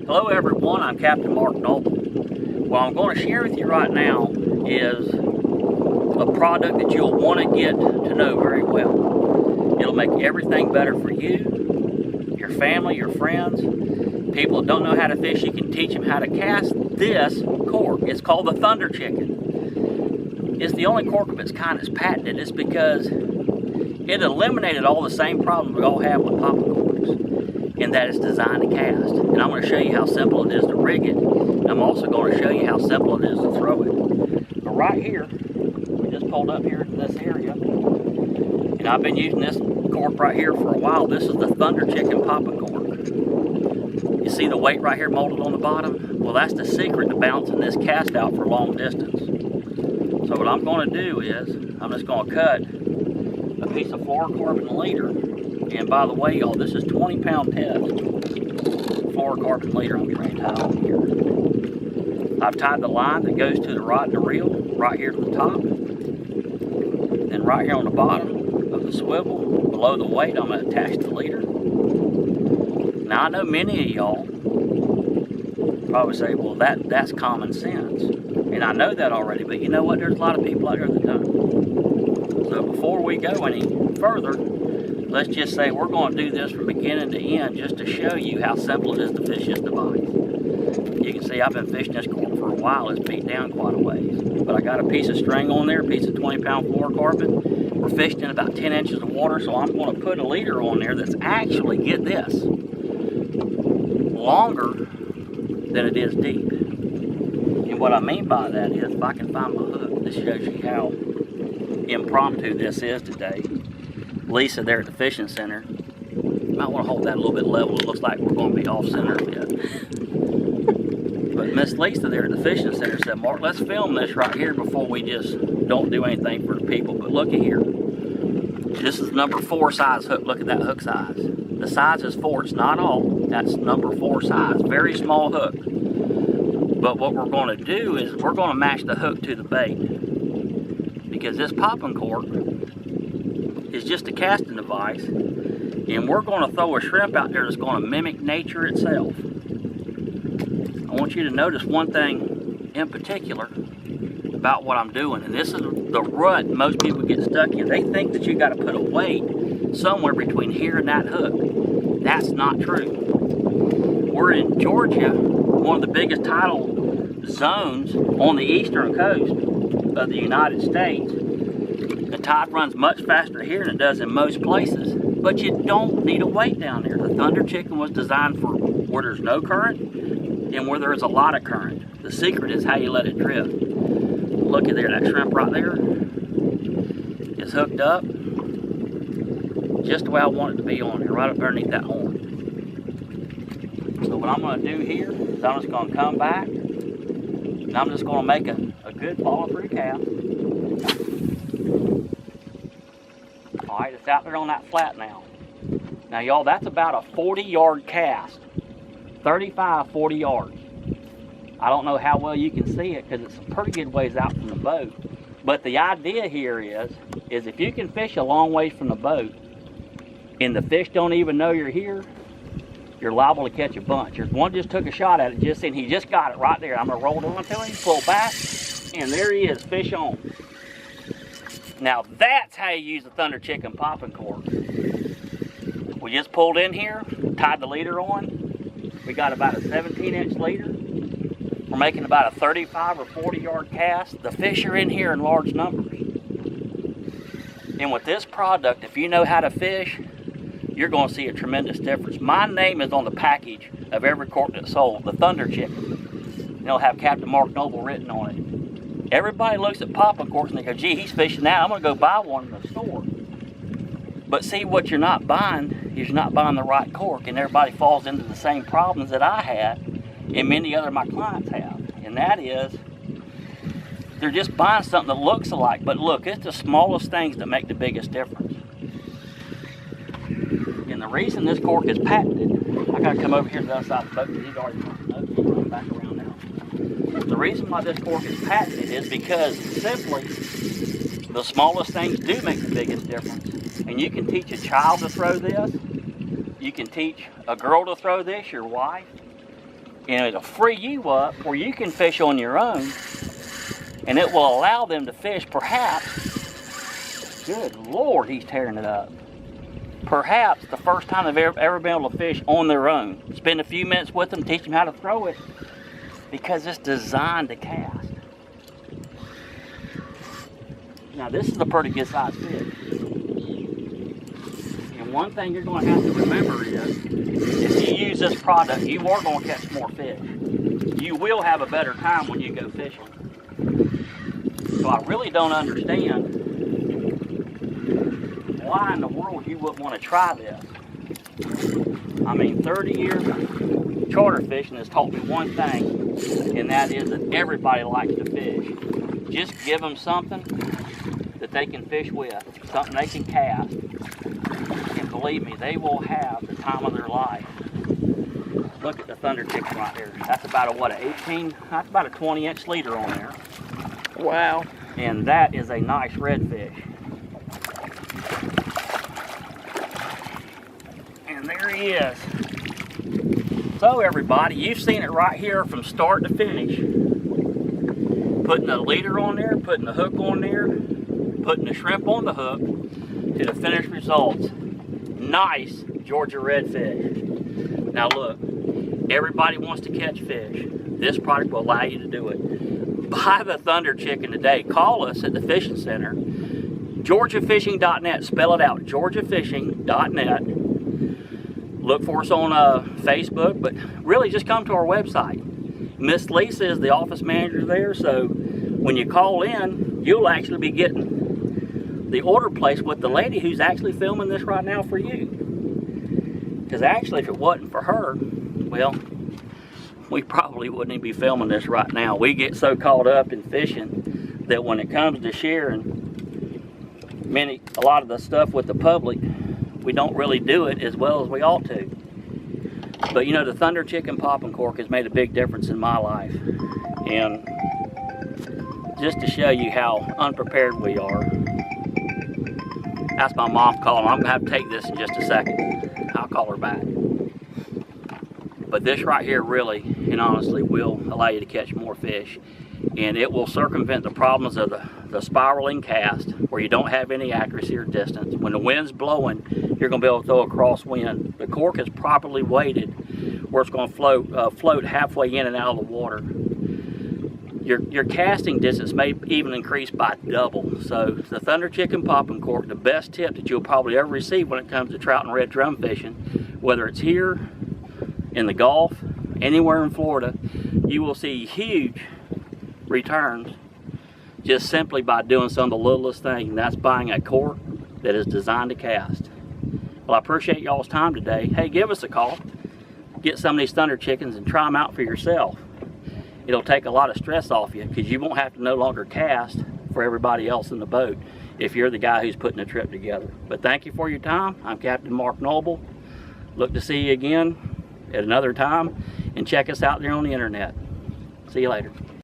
Hello everyone, I'm Captain Mark Noble. What I'm going to share with you right now is a product that you'll want to get to know very well. It'll make everything better for you, your family, your friends. People that don't know how to fish, you can teach them how to cast this cork. It's called the Thunder Chicken. It's the only cork of its kind that's patented. It's because it eliminated all the same problems we all have with popping corks, in that it's designed to cast. And I'm going to show you how simple it is to rig it. And I'm also going to show you how simple it is to throw it. But right here, we just pulled up here in this area, and I've been using this cork right here for a while. This is the Thunder Chicken popping cork. You see the weight right here molded on the bottom? Well, that's the secret to balancing this cast out for long distance. So what I'm going to do is, I'm just going to cut a piece of fluorocarbon leader. And by the way, y'all, this is 20-pound test fluorocarbon leader I'm trying to tie on here. I've tied the line that goes to the rod and the reel right here to the top. Then right here on the bottom of the swivel, below the weight, I'm going to attach the leader. Now I know many of y'all probably say, well, that's common sense. And I know that already, but you know what? There's a lot of people out there that don't. So before we go any further, let's just say we're going to do this from beginning to end just to show you how simple it is to fish this device. You can see I've been fishing this cork for a while. It's beat down quite a ways. But I got a piece of string on there, a piece of 20-pound fluorocarbon. We're fishing in about 10 inches of water, so I'm going to put a leader on there that's actually, get this, longer than it is deep. And what I mean by that is, if I can find my hook, this shows you how impromptu this is today. Lisa there at the fishing center, might want to hold that a little bit level. It looks like we're going to be off center a bit. But Miss Lisa there at the fishing center said, Mark, let's film this right here before we just don't do anything for the people. But look at here. This is number 4 size hook. Look at that hook size. The size is 4. It's not all. That's number 4 size. Very small hook. But what we're going to do is we're going to match the hook to the bait. Because this popping cork is just a casting device, and we're going to throw a shrimp out there that's going to mimic nature itself. I want you to notice one thing in particular about what I'm doing, and this is the rut most people get stuck in. They think that you got to put a weight somewhere between here and that hook. That's not true. We're in Georgia, one of the biggest tidal zones on the eastern coast of the United States. The tide runs much faster here than it does in most places, but you don't need a weight down there. The Thunder Chicken was designed for where there's no current and where there is a lot of current. The secret is how you let it drift. Look at there, that shrimp right there is hooked up just the way I want it to be on here, right up underneath that horn. So what I'm going to do here is I'm just going to come back and I'm just going to make a good follow-through cast. Alright, it's out there on that flat now. Now y'all, that's about a 40-yard cast. 35, 40 yards. I don't know how well you can see it because it's a pretty good ways out from the boat. But the idea here is if you can fish a long ways from the boat and the fish don't even know you're here, you're liable to catch a bunch. There's one just took a shot at it and he just got it right there. I'm going to roll on to him, pull back, and there he is, fish on. Now that's how you use the Thunder Chicken popping cork. We just pulled in here, tied the leader on. We got about a 17-inch leader. We're making about a 35 or 40-yard cast. The fish are in here in large numbers. And with this product, if you know how to fish, you're going to see a tremendous difference. My name is on the package of every cork that's sold, the Thunder Chicken. It'll have Captain Mark Noble written on it. Everybody looks at popping corks and they go, gee, he's fishing that. I'm going to go buy one in the store. But see, what you're not buying is you're not buying the right cork, and everybody falls into the same problems that I had and many other of my clients have. And that is, they're just buying something that looks alike. But look, it's the smallest things that make the biggest difference. And the reason this cork is patented, I gotta come over here to the other side of the boat because he's already coming back around now. The reason why this cork is patented is because simply the smallest things do make the biggest difference. And you can teach a child to throw this. You can teach a girl to throw this, your wife. And it'll free you up where you can fish on your own, and it will allow them to fish perhaps, good Lord, he's tearing it up. Perhaps the first time they've ever been able to fish on their own. Spend a few minutes with them, teach them how to throw it, because it's designed to cast. Now this is a pretty good sized fish. And one thing you're going to have to remember is, if you use this product, you are going to catch more fish. You will have a better time when you go fishing. So I really don't understand why in the world you wouldn't want to try this. I mean, 30 years of charter fishing has taught me one thing, and that is that everybody likes to fish. Just give them something that they can fish with, something they can cast, and believe me, they will have the time of their life. Look at the Thunder Chicken right there. That's about a, what, that's about a 20-inch leader on there. Wow. And that is a nice redfish. And there he is. So everybody, you've seen it right here from start to finish. Putting the leader on there, putting the hook on there, putting the shrimp on the hook, to the finished results. Nice Georgia redfish. Now look, everybody wants to catch fish. This product will allow you to do it. Buy the Thunder Chicken today. Call us at the Fishing Center. GeorgiaFishing.net. Spell it out. GeorgiaFishing.net. Look for us on Facebook, but really just come to our website. Miss Lisa is the office manager there, so when you call in, you'll actually be getting the order placed with the lady who's actually filming this right now for you. Because actually, if it wasn't for her, well, we probably wouldn't even be filming this right now. We get so caught up in fishing that when it comes to sharing a lot of the stuff with the public, we don't really do it as well as we ought to. But you know, the Thunder Chicken Popping Cork has made a big difference in my life. And just to show you how unprepared we are, that's my mom calling. I'm gonna have to take this in just a second. I'll call her back. But this right here really and honestly will allow you to catch more fish, and it will circumvent the problems of the spiraling cast where you don't have any accuracy or distance. When the wind's blowing, you're going to be able to throw a crosswind. The cork is properly weighted where it's going to float halfway in and out of the water. Your casting distance may even increase by double. So the Thunder Chicken Popping Cork, the best tip that you'll probably ever receive when it comes to trout and red drum fishing, whether it's here, in the Gulf, anywhere in Florida, you will see huge returns just simply by doing some of the littlest thing, and that's buying a cork that is designed to cast. Well, I appreciate y'all's time today. Hey, give us a call. Get some of these Thunder Chickens and try them out for yourself. It'll take a lot of stress off you because you won't have to no longer cast for everybody else in the boat if you're the guy who's putting the trip together. But thank you for your time. I'm Captain Mark Noble. Look to see you again at another time, and check us out there on the internet. See you later.